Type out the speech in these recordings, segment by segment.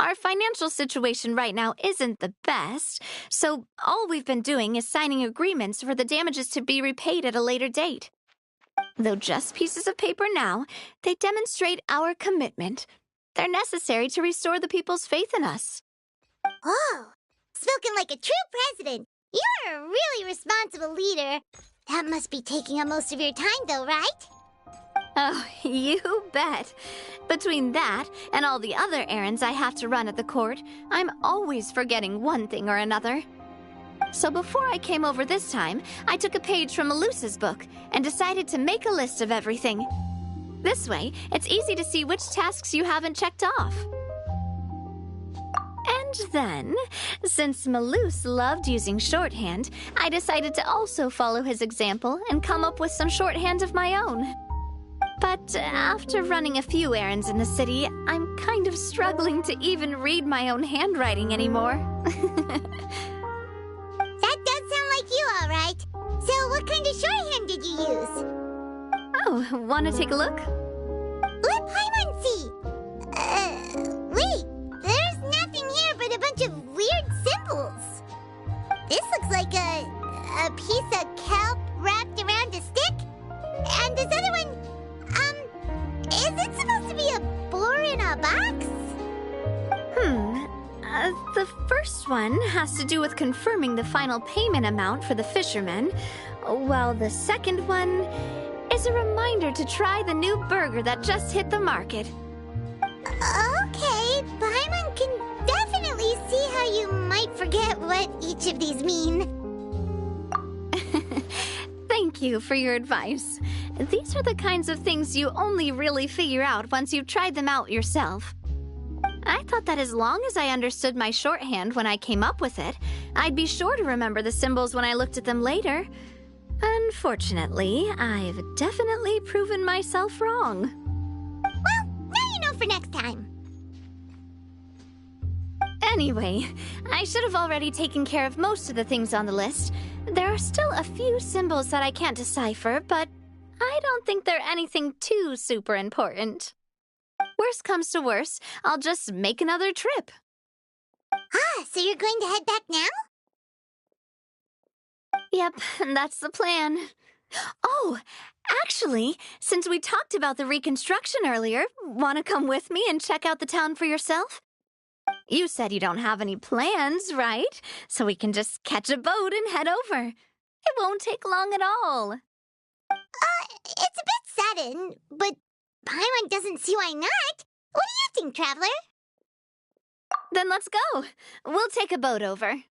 our financial situation right now isn't the best, so all we've been doing is signing agreements for the damages to be repaid at a later date. Though just pieces of paper now, they demonstrate our commitment. They're necessary to restore the people's faith in us. Oh, spoken like a true president. You're a really responsible leader. That must be taking up most of your time, though, right? Oh, you bet. Between that and all the other errands I have to run at the court, I'm always forgetting one thing or another. So before I came over this time, I took a page from Melusa's book and decided to make a list of everything. This way, it's easy to see which tasks you haven't checked off. And then, since Melus loved using shorthand, I decided to also follow his example and come up with some shorthand of my own. But after running a few errands in the city, I'm kind of struggling to even read my own handwriting anymore. That does sound like you, all right. So what kind of shorthand did you use? Oh, want to take a look? Let Paimon see. Wait, there's nothing here but a bunch of weird symbols. This looks like a piece of kelp wrapped around a stick. And this other one, is it supposed to be a boar in a box? The first one has to do with confirming the final payment amount for the fishermen, while the second one is a reminder to try the new burger that just hit the market. Okay, Paimon can definitely see how you might forget what each of these mean. Thank you for your advice. These are the kinds of things you only really figure out once you've tried them out yourself. I thought that as long as I understood my shorthand when I came up with it, I'd be sure to remember the symbols when I looked at them later. Unfortunately, I've definitely proven myself wrong. Well, now you know for next time. Anyway, I should have already taken care of most of the things on the list. There are still a few symbols that I can't decipher, but I don't think they're anything too super important. Worst comes to worst, I'll just make another trip. So you're going to head back now? Yep, that's the plan. Oh, actually, since we talked about the reconstruction earlier, want to come with me and check out the town for yourself? You said you don't have any plans, right? So we can just catch a boat and head over. It won't take long at all. It's a bit sudden, but Paimon doesn't see why not. What do you think, Traveler? Then let's go. We'll take a boat over.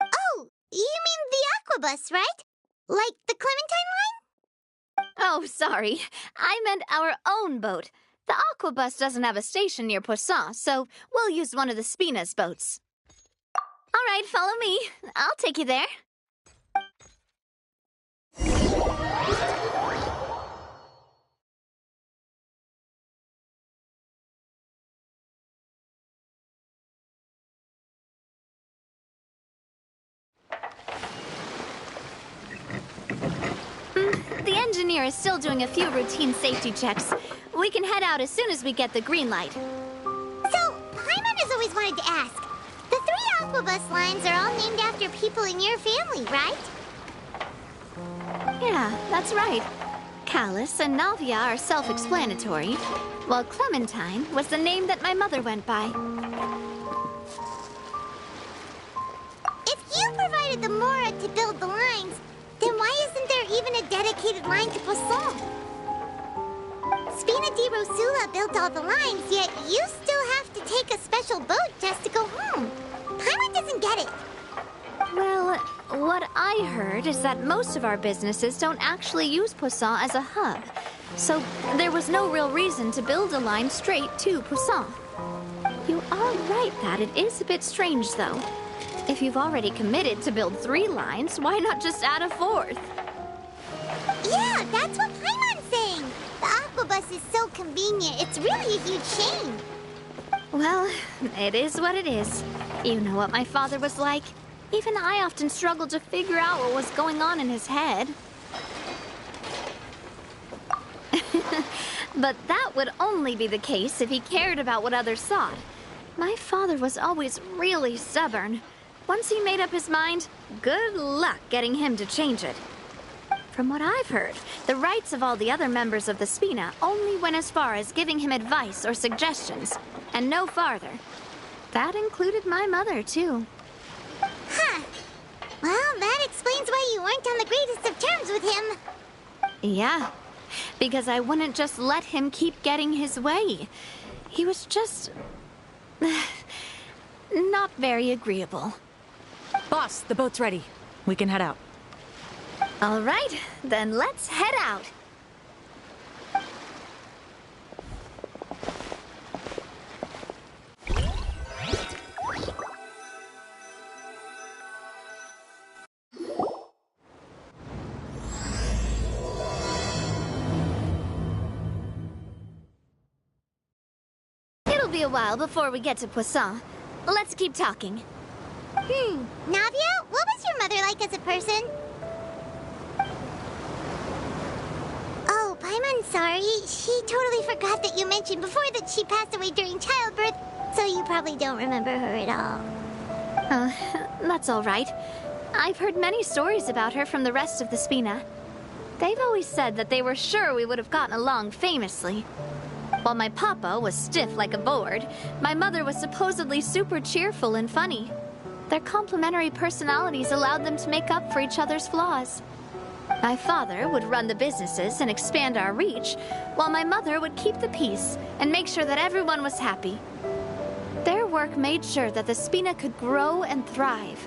Oh, you mean the Aquabus, right? Like the Clementine line? Oh, sorry. I meant our own boat. The Aquabus doesn't have a station near Poisson, so we'll use one of the Spina's boats. All right, follow me. I'll take you there. The engineer is still doing a few routine safety checks. We can head out as soon as we get the green light. So, Paimon has always wanted to ask. The 3 Aquabus lines are all named after people in your family, right? Yeah, that's right. Callus and Navia are self-explanatory, while Clementine was the name that my mother went by. If you provided the Mora to build the lines, then why isn't there even a dedicated line to Poisson? Spina di Rosula built all the lines, yet you still have to take a special boat just to go home. Paimon doesn't get it. Well, what I heard is that most of our businesses don't actually use Poisson as a hub, so there was no real reason to build a line straight to Poisson. You are right that it is a bit strange, though. If you've already committed to build 3 lines, why not just add a 4th? Yeah, that's what Paimon's saying. The Aquabus is so convenient, it's really a huge shame. Well, it is what it is. You know what my father was like. Even I often struggled to figure out what was going on in his head. But that would only be the case if he cared about what others thought. My father was always really stubborn. Once he made up his mind, good luck getting him to change it. From what I've heard, the rights of all the other members of the Spina only went as far as giving him advice or suggestions, and no farther. That included my mother, too. Huh. Well, that explains why you weren't on the greatest of terms with him. Yeah, because I wouldn't just let him keep getting his way. He was just... not very agreeable. Boss, the boat's ready. We can head out. All right, then let's head out. It'll be a while before we get to Poisson. Let's keep talking. Navia, what was your mother like as a person? Oh, I'm sorry. She totally forgot that you mentioned before that she passed away during childbirth, so you probably don't remember her at all. That's all right. I've heard many stories about her from the rest of the Spina. They've always said that they were sure we would have gotten along famously. While my papa was stiff like a board, my mother was supposedly super cheerful and funny. Their complementary personalities allowed them to make up for each other's flaws. My father would run the businesses and expand our reach, while my mother would keep the peace and make sure that everyone was happy. Their work made sure that the Spina could grow and thrive.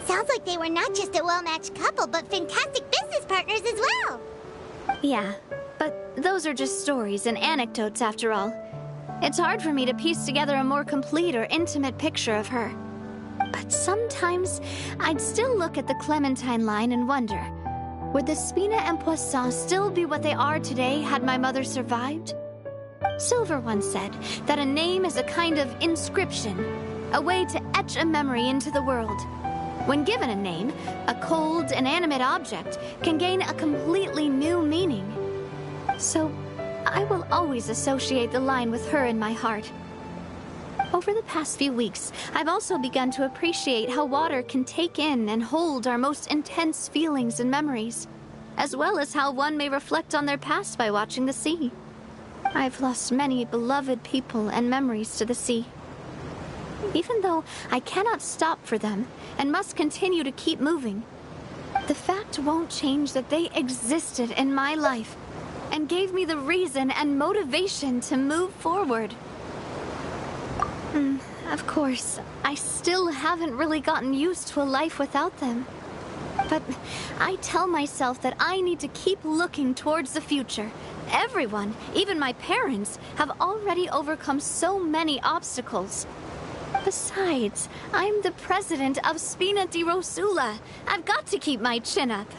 Sounds like they were not just a well-matched couple, but fantastic business partners as well. Yeah, but those are just stories and anecdotes after all. It's hard for me to piece together a more complete or intimate picture of her. But sometimes I'd still look at the Clementine line and wonder, would the Spina and Poisson still be what they are today had my mother survived? Silver once said that a name is a kind of inscription, a way to etch a memory into the world. When given a name, a cold, inanimate object can gain a completely new meaning. So, I will always associate the line with her in my heart. Over the past few weeks, I've also begun to appreciate how water can take in and hold our most intense feelings and memories, as well as how one may reflect on their past by watching the sea. I've lost many beloved people and memories to the sea. Even though I cannot stop for them and must continue to keep moving, the fact won't change that they existed in my life and gave me the reason and motivation to move forward. Of course, I still haven't really gotten used to a life without them. But I tell myself that I need to keep looking towards the future. Everyone, even my parents, have already overcome so many obstacles. Besides, I'm the president of Spina di Rosula. I've got to keep my chin up.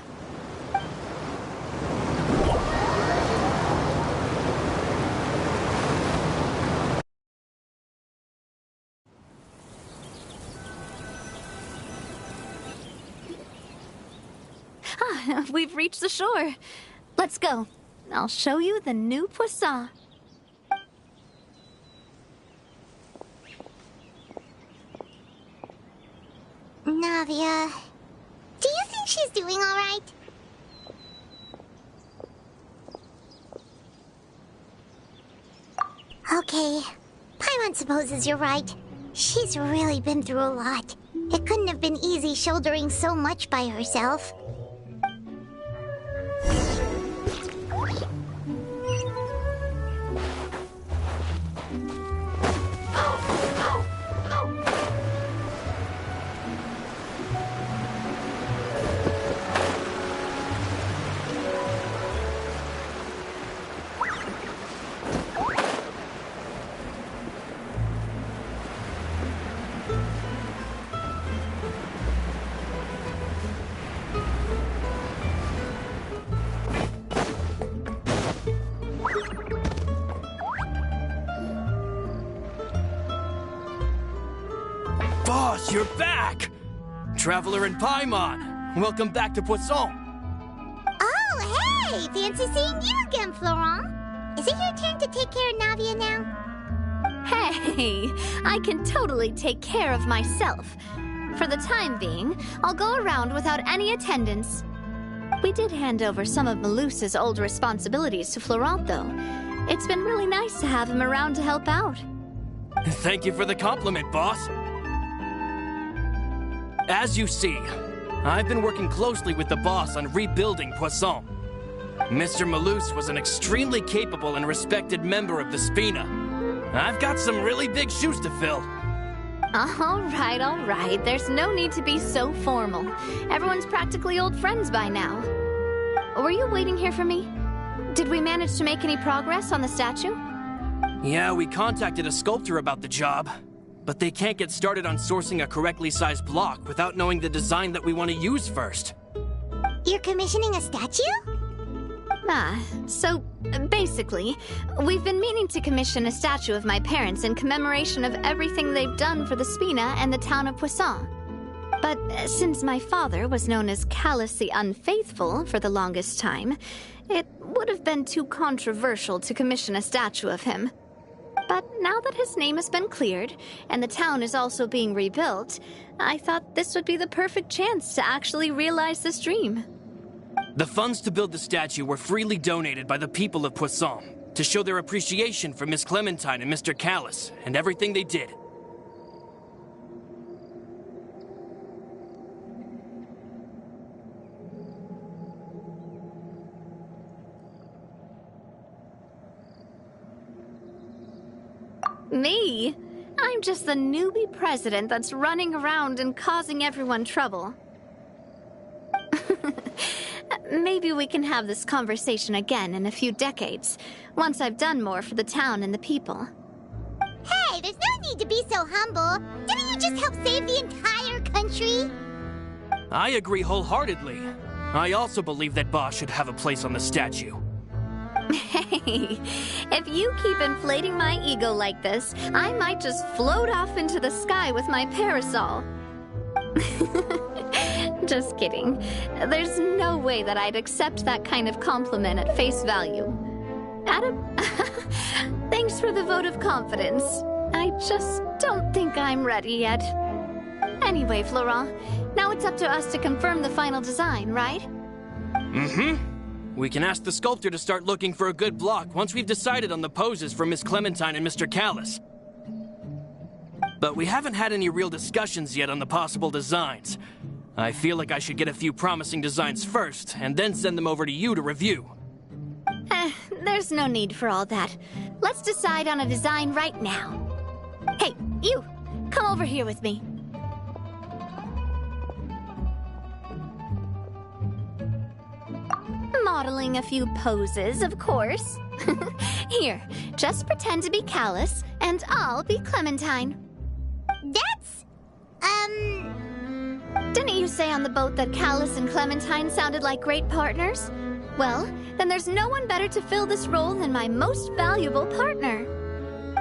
We've reached the shore. Let's go. I'll show you the new Poisson. Navia, do you think she's doing all right? Okay, Paimon supposes you're right. She's really been through a lot. It couldn't have been easy shouldering so much by herself. Boss, you're back! Traveler and Paimon, welcome back to Poisson. Oh, hey! Fancy seeing you again, Florent. Is it your turn to take care of Navia now? Hey, I can totally take care of myself. For the time being, I'll go around without any attendance. We did hand over some of Malus's old responsibilities to Florent, though. It's been really nice to have him around to help out. Thank you for the compliment, boss. As you see, I've been working closely with the boss on rebuilding Poisson. Mr. Malus was an extremely capable and respected member of the Spina. I've got some really big shoes to fill. All right. There's no need to be so formal. Everyone's practically old friends by now. Were you waiting here for me? Did we manage to make any progress on the statue? Yeah, we contacted a sculptor about the job, but they can't get started on sourcing a correctly sized block without knowing the design that we want to use first. You're commissioning a statue? So basically, we've been meaning to commission a statue of my parents in commemoration of everything they've done for the Spina and the town of Poisson. But since my father was known as Callus the Unfaithful for the longest time, it would have been too controversial to commission a statue of him. But now that his name has been cleared, and the town is also being rebuilt, I thought this would be the perfect chance to actually realize this dream. The funds to build the statue were freely donated by the people of Poisson to show their appreciation for Miss Clementine and Mr. Callus and everything they did. Me? I'm just the newbie president that's running around and causing everyone trouble. Maybe we can have this conversation again in a few decades, once I've done more for the town and the people. Hey, there's no need to be so humble. Didn't you just help save the entire country? I agree wholeheartedly. I also believe that Boss should have a place on the statue. Hey, if you keep inflating my ego like this, I might just float off into the sky with my parasol. Just kidding. There's no way that I'd accept that kind of compliment at face value. Adam, thanks for the vote of confidence. I just don't think I'm ready yet. Anyway, Florent, now it's up to us to confirm the final design, right? Mm-hmm. We can ask the sculptor to start looking for a good block once we've decided on the poses for Miss Clementine and Mr. Callus. But we haven't had any real discussions yet on the possible designs. I feel like I should get a few promising designs first, and then send them over to you to review. There's no need for all that. Let's decide on a design right now. Hey, you! Come over here with me. Modeling a few poses, of course. Here, just pretend to be Callus, and I'll be Clementine. That's... Didn't you say on the boat that Callus and Clementine sounded like great partners? Well, then there's no one better to fill this role than my most valuable partner.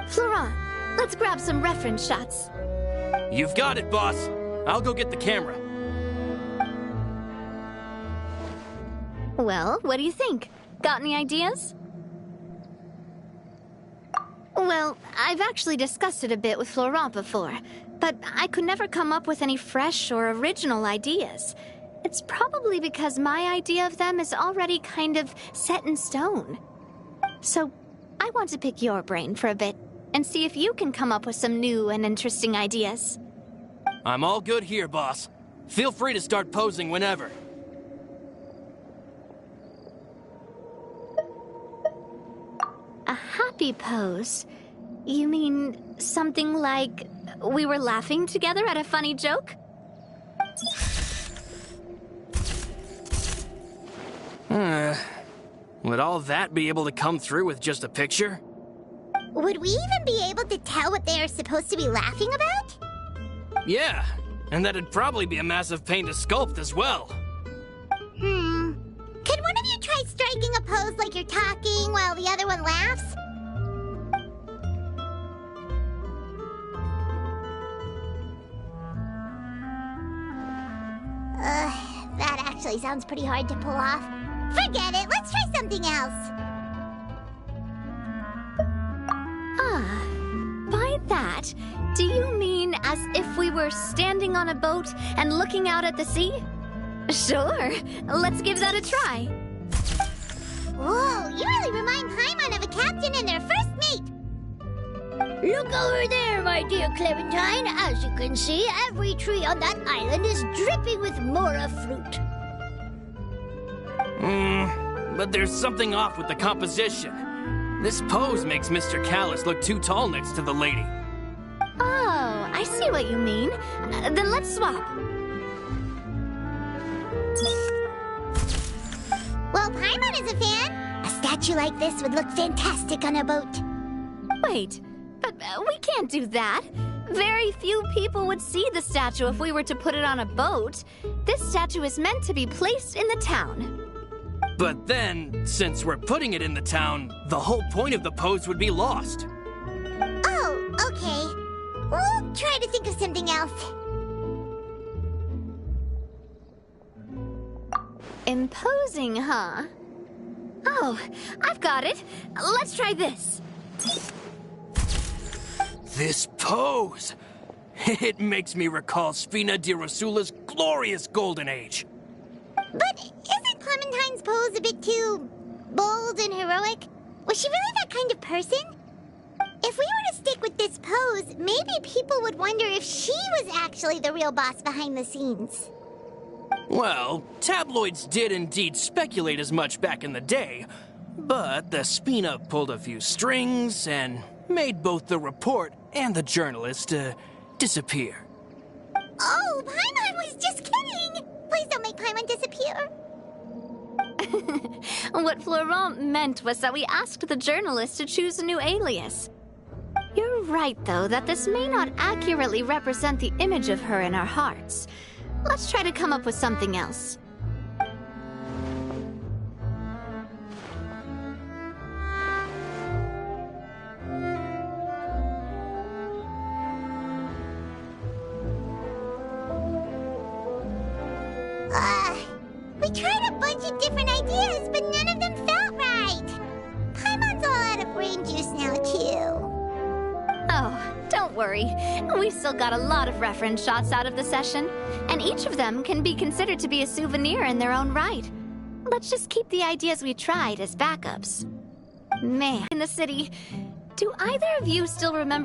Florent, let's grab some reference shots. You've got it, boss. I'll go get the camera. Well, what do you think? Got any ideas? Well, I've actually discussed it a bit with Florent before, but I could never come up with any fresh or original ideas. It's probably because my idea of them is already kind of set in stone. So, I want to pick your brain for a bit and see if you can come up with some new and interesting ideas. I'm all good here, boss. Feel free to start posing whenever. A happy pose? You mean something like we were laughing together at a funny joke? Would all that be able to come through with just a picture? Would we even be able to tell what they are supposed to be laughing about? Yeah, and that'd probably be a massive pain to sculpt as well. Could one of you try striking a pose like you're talking while the other one laughs? That actually sounds pretty hard to pull off. Forget it, let's try something else. By that, do you mean as if we were standing on a boat and looking out at the sea? Sure, let's give that a try. Whoa, you really remind Paimon of a captain and their first mate. Look over there, my dear Clementine. As you can see, every tree on that island is dripping with mora fruit. But there's something off with the composition. This pose makes Mr. Callus look too tall next to the lady. Oh, I see what you mean. Then let's swap. Well, Paimon is a fan. A statue like this would look fantastic on a boat. Wait, but we can't do that. Very few people would see the statue if we were to put it on a boat. This statue is meant to be placed in the town. But then, since we're putting it in the town, the whole point of the pose would be lost. Oh, okay. We'll try to think of something else. Imposing, huh? Oh, I've got it. Let's try this. This pose! It makes me recall Spina di Rosula's glorious golden age. But isn't Clementine's pose a bit too bold and heroic? Was she really that kind of person? If we were to stick with this pose, maybe people would wonder if she was actually the real boss behind the scenes. Well, tabloids did indeed speculate as much back in the day, but the Spina pulled a few strings and made both the report and the journalist disappear. Oh, Paimon was just kidding! Please don't make Paimon disappear. What Florent meant was that we asked the journalist to choose a new alias. You're right, though, that this may not accurately represent the image of her in our hearts. Let's try to come up with something else. We tried a bunch of different ideas, but none of them felt right. Paimon's all out of brain juice now, too. Oh, don't worry. We still got a lot of reference shots out of the session, and each of them can be considered to be a souvenir in their own right. Let's just keep the ideas we tried as backups. Man, in the city, do either of you still remember